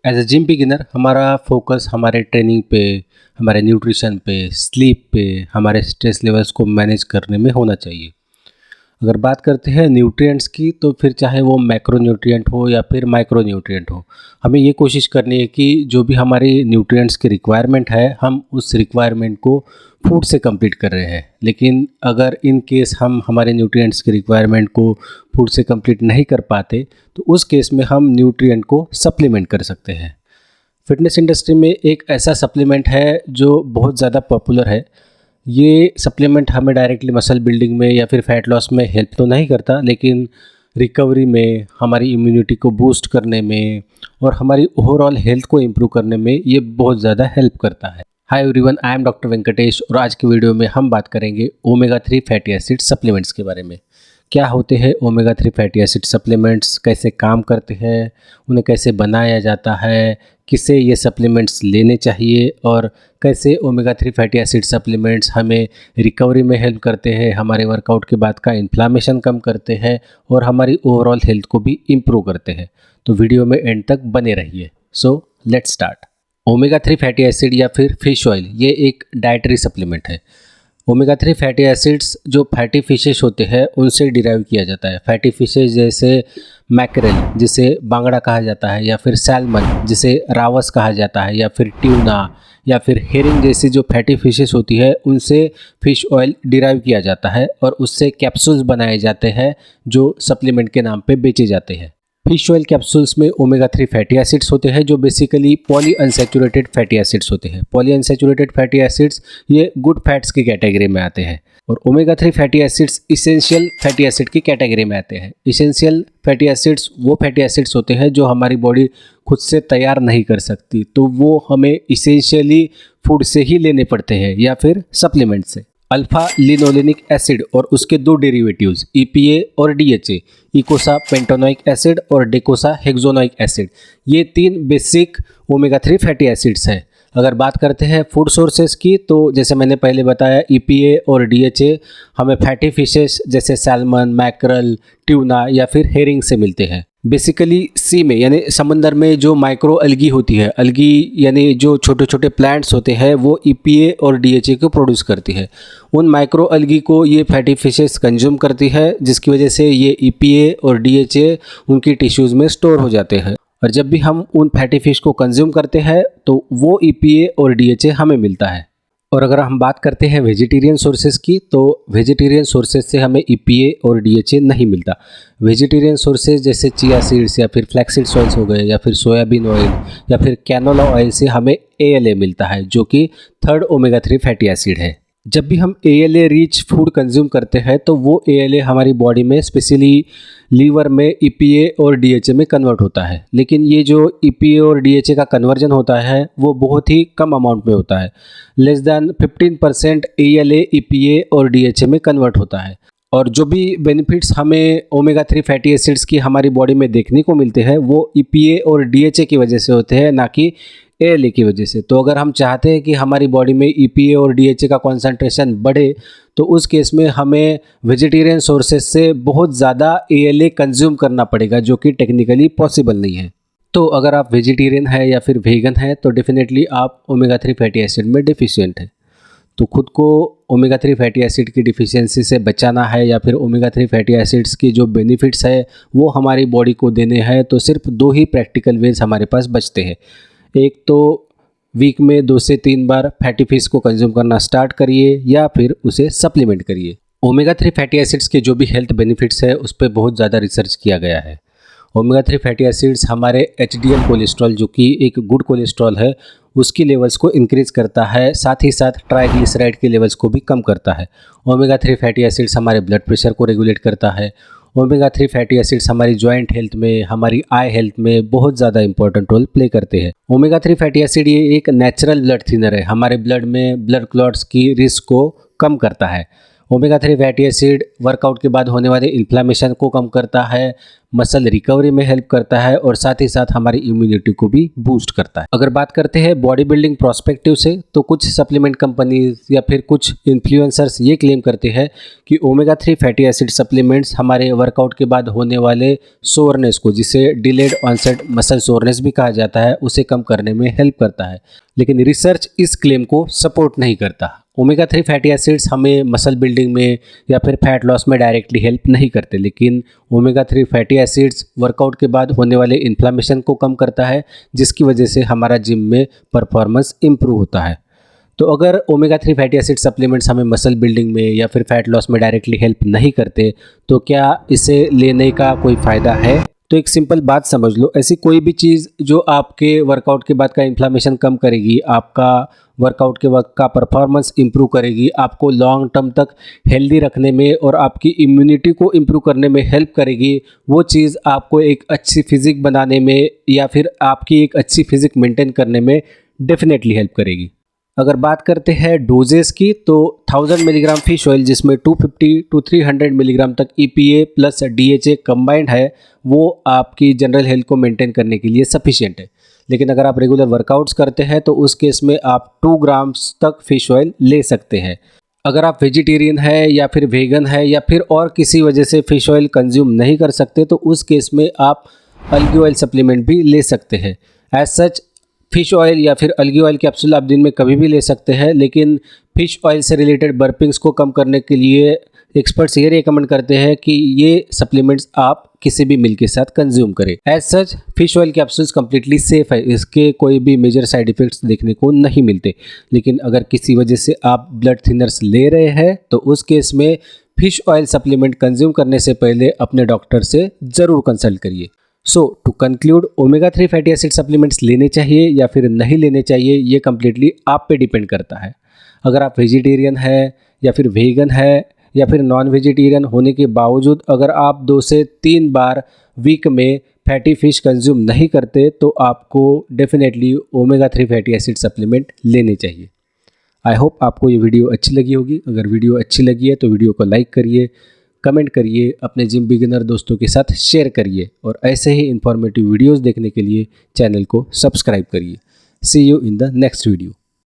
As a gym beginner हमारा focus हमारे training पे, हमारे न्यूट्रिशन पे, स्लीप पे, हमारे स्ट्रेस लेवल्स को मैनेज करने में होना चाहिए। अगर बात करते हैं न्यूट्रिएंट्स की, तो फिर चाहे वो मैक्रो न्यूट्रिएंट हो या फिर माइक्रो न्यूट्रिएंट हो, हमें ये कोशिश करनी है कि जो भी हमारी न्यूट्रिएंट्स की रिक्वायरमेंट है, हम उस रिक्वायरमेंट को फूड से कंप्लीट कर रहे हैं। लेकिन अगर इन केस हम हमारे न्यूट्रिएंट्स की रिक्वायरमेंट को फूड से कंप्लीट नहीं कर पाते, तो उस केस में हम न्यूट्रिएंट को सप्लीमेंट कर सकते हैं। फिटनेस इंडस्ट्री में एक ऐसा सप्लीमेंट है जो बहुत ज़्यादा पॉपुलर है। ये सप्लीमेंट हमें डायरेक्टली मसल बिल्डिंग में या फिर फैट लॉस में हेल्प तो नहीं करता, लेकिन रिकवरी में, हमारी इम्यूनिटी को बूस्ट करने में और हमारी ओवरऑल हेल्थ को इम्प्रूव करने में ये बहुत ज़्यादा हेल्प करता है। Hi everyone, I am doctor Venkatesh और आज की वीडियो में हम बात करेंगे ओमेगा 3 फैटी एसिड सप्लीमेंट्स के बारे में। क्या होते हैं ओमेगा 3 फैटी एसिड सप्लीमेंट्स, कैसे काम करते हैं, उन्हें कैसे बनाया जाता है, किसे ये सप्लीमेंट्स लेने चाहिए और कैसे ओमेगा 3 फैटी एसिड सप्लीमेंट्स हमें रिकवरी में हेल्प करते हैं, हमारे वर्कआउट के बाद का इन्फ्लामेशन कम करते हैं और हमारी ओवरऑल हेल्थ को भी इम्प्रूव करते हैं। तो वीडियो में एंड तक बने रहिए। So let's start. Omega 3 fatty acid या फिर फिश ऑयल, ये एक डाइटरी सप्लीमेंट है। ओमेगा 3 फैटी एसिड्स जो फैटी फिशेस होते हैं उनसे डिराइव किया जाता है। फैटी फिशेस जैसे मैकरेल, जिसे बांगड़ा कहा जाता है, या फिर सैल्मन, जिसे रावस कहा जाता है, या फिर ट्यूना या फिर हेरिंग जैसी जो फैटी फिशेस होती है उनसे फिश ऑयल डिराइव किया जाता है और उससे कैप्सूल्स बनाए जाते हैं जो सप्लीमेंट के नाम पे बेचे जाते हैं। फिश ऑयल कैप्सूल्स में ओमेगा 3 फैटी एसिड्स होते हैं जो basically poly unsaturated fatty acids होते हैं। पॉली अनसैचुरेटेड फैटी एसिड्स ये गुड फैट्स की कैटेगरी में आते हैं और omega 3 fatty acids essential fatty acid की कैटेगरी में आते हैं। इसेंशियल फैटी एसिड्स वो फैटी एसिड्स होते हैं जो हमारी बॉडी खुद से तैयार नहीं कर सकती, तो वो हमें इसेंशियली फूड से ही लेने पड़ते हैं या फिर सप्लीमेंट से। अल्फा लिनोलेनिक एसिड और उसके दो डेरिवेटिव्स EPA और DHA, इकोसा पेंटोनोइक एसिड और डेकोसा हेक्सोनोइक एसिड, ये तीन बेसिक ओमेगा 3 फैटी एसिड्स हैं। अगर बात करते हैं फूड सोर्सेज की, तो जैसे मैंने पहले बताया EPA और DHA हमें फैटी फिशेस जैसे सैल्मन, मैकरल, ट्यूना या फिर हेरिंग से मिलते हैं। बेसिकली सी में यानी समंदर में जो माइक्रो अलगी होती है, अलगी यानी जो छोटे छोटे प्लांट्स होते हैं, वो EPA और DHA को प्रोड्यूस करती है। उन माइक्रो अलगी को ये फैटी फिशेस कंज्यूम करती है, जिसकी वजह से ये EPA और DHA उनकी टिश्यूज़ में स्टोर हो जाते हैं और जब भी हम उन फैटी फिश को कंज्यूम करते हैं तो वो EPA और DHA हमें मिलता है। और अगर हम बात करते हैं वेजिटेरियन सोर्सेज की, तो वेजिटेरियन सोर्सेज से हमें EPA और DHA नहीं मिलता। वेजिटेरियन सोर्सेज जैसे चिया सीड्स या फिर फ्लैक्स ऑयल्स हो गए या फिर सोयाबीन ऑयल या फिर कैनोला ऑयल से हमें ALA मिलता है, जो कि थर्ड ओमेगा 3 फैटी एसिड है। जब भी हम ALA रिच फूड कंज्यूम करते हैं तो वो ALA हमारी बॉडी में स्पेशली लीवर में EPA और DHA में कन्वर्ट होता है, लेकिन ये जो EPA और DHA का कन्वर्जन होता है वो बहुत ही कम अमाउंट में होता है। लेस दैन 15% ALA EPA और DHA में कन्वर्ट होता है। और जो भी बेनिफिट्स हमें ओमेगा 3 फैटी एसिड्स की हमारी बॉडी में देखने को मिलते हैं वो EPA और DHA की वजह से होते हैं, ना कि ALA की वजह से। तो अगर हम चाहते हैं कि हमारी बॉडी में EPA और DHA का कॉन्सेंट्रेशन बढ़े, तो उस केस में हमें वेजिटेरियन सोर्सेज से बहुत ज़्यादा ALA कंज्यूम करना पड़ेगा, जो कि टेक्निकली पॉसिबल नहीं है। तो अगर आप वेजिटेरियन हैं या फिर वेगन हैं तो डेफिनेटली आप ओमेगा 3 फैटी एसिड में डिफिशिएंट हैं। तो खुद को ओमेगा 3 फैटी एसिड की डिफिशियंसी से बचाना है या फिर ओमेगा 3 फैटी एसिड्स की जो बेनिफिट्स है वो हमारी बॉडी को देने हैं, तो सिर्फ दो ही प्रैक्टिकल वेज हमारे पास बचते हैं। एक तो वीक में 2 से 3 बार फैटी फिश को कंज्यूम करना स्टार्ट करिए या फिर उसे सप्लीमेंट करिए। ओमेगा 3 फैटी एसिड्स के जो भी हेल्थ बेनिफिट्स है उस पर बहुत ज़्यादा रिसर्च किया गया है। ओमेगा 3 फैटी एसिड्स हमारे HDL कोलेस्ट्रॉल, जो कि एक गुड कोलेस्ट्रॉल है, उसकी लेवल्स को इंक्रीज़ करता है, साथ ही साथ ट्राइग्लिसराइड के लेवल्स को भी कम करता है। ओमेगा 3 फैटी एसिड्स हमारे ब्लड प्रेशर को रेगुलेट करता है। ओमेगा 3 फैटी एसिड्स हमारी जॉइंट हेल्थ में, हमारी आई हेल्थ में बहुत ज़्यादा इंपॉर्टेंट रोल प्ले करते हैं। ओमेगा 3 फैटी एसिड ये एक नेचुरल ब्लड थिनर है, हमारे ब्लड में ब्लड क्लॉट्स की रिस्क को कम करता है। ओमेगा 3 फैटी एसिड वर्कआउट के बाद होने वाले इन्फ्लामेशन को कम करता है, मसल रिकवरी में हेल्प करता है और साथ ही साथ हमारी इम्यूनिटी को भी बूस्ट करता है। अगर बात करते हैं बॉडी बिल्डिंग प्रोस्पेक्टिव से, तो कुछ सप्लीमेंट कंपनीज या फिर कुछ इन्फ्लुएंसर्स ये क्लेम करते हैं कि ओमेगा 3 फैटी एसिड सप्लीमेंट्स हमारे वर्कआउट के बाद होने वाले सोरनेस को, जिसे डिलेड ऑनसेट मसल सोरनेस भी कहा जाता है, उसे कम करने में हेल्प करता है। लेकिन रिसर्च इस क्लेम को सपोर्ट नहीं करता। ओमेगा 3 फैटी एसिड्स हमें मसल बिल्डिंग में या फिर फैट लॉस में डायरेक्टली हेल्प नहीं करते, लेकिन ओमेगा 3 फैटी एसिड्स वर्कआउट के बाद होने वाले इन्फ्लामेशन को कम करता है, जिसकी वजह से हमारा जिम में परफॉर्मेंस इम्प्रूव होता है। तो अगर ओमेगा 3 फैटी एसिड सप्लीमेंट्स हमें मसल बिल्डिंग में या फिर फैट लॉस में डायरेक्टली हेल्प नहीं करते, तो क्या इसे लेने का कोई फ़ायदा है? तो एक सिंपल बात समझ लो, ऐसी कोई भी चीज़ जो आपके वर्कआउट के बाद का इन्फ्लामेशन कम करेगी, आपका वर्कआउट के वक्त का परफॉर्मेंस इंप्रूव करेगी, आपको लॉन्ग टर्म तक हेल्दी रखने में और आपकी इम्यूनिटी को इंप्रूव करने में हेल्प करेगी, वो चीज़ आपको एक अच्छी फिजिक बनाने में या फिर आपकी एक अच्छी फिजिक मेंटेन करने में डेफिनेटली हेल्प करेगी। अगर बात करते हैं डोजेस की, तो 1000 मिलीग्राम फिश ऑयल, जिसमें 250 टू 300 मिलीग्राम तक EPA प्लस DHA कंबाइंड है, वो आपकी जनरल हेल्थ को मेंटेन करने के लिए सफिशिएंट है। लेकिन अगर आप रेगुलर वर्कआउट्स करते हैं तो उस केस में आप 2 ग्राम्स तक फिश ऑयल ले सकते हैं। अगर आप वेजिटेरियन है या फिर वेगन है या फिर और किसी वजह से फिश ऑयल कंज्यूम नहीं कर सकते, तो उस केस में आप अलगी ऑयल सप्लीमेंट भी ले सकते हैं। एज सच फिश ऑयल या फिर अलगी ऑयल कैप्सूल आप दिन में कभी भी ले सकते हैं, लेकिन फिश ऑयल से रिलेटेड बर्पिंग्स को कम करने के लिए एक्सपर्ट्स ये रेकमेंड करते हैं कि ये सप्लीमेंट्स आप किसी भी मील के साथ कंज्यूम करें। As such fish oil capsules completely safe है, इसके कोई भी मेजर साइड इफ़ेक्ट्स देखने को नहीं मिलते। लेकिन अगर किसी वजह से आप ब्लड थिनर्स ले रहे हैं, तो उस केस में फिश ऑयल सप्लीमेंट कंज्यूम करने से पहले अपने डॉक्टर से ज़रूर कंसल्ट करिए। So to conclude, omega 3 fatty acid supplements लेने चाहिए या फिर नहीं लेने चाहिए, ये कम्प्लीटली आप पे डिपेंड करता है। अगर आप वेजिटेरियन है या फिर वेगन है या फिर नॉन वेजिटेरियन होने के बावजूद अगर आप 2 से 3 बार वीक में फैटी फिश कंज्यूम नहीं करते, तो आपको definitely omega 3 fatty acid supplement लेने चाहिए। आई होप आपको ये वीडियो अच्छी लगी होगी। अगर वीडियो अच्छी लगी है तो वीडियो को लाइक करिए, कमेंट करिए, अपने जिम बिगिनर दोस्तों के साथ शेयर करिए और ऐसे ही इंफॉर्मेटिव वीडियोस देखने के लिए चैनल को सब्सक्राइब करिए। See you in the next video.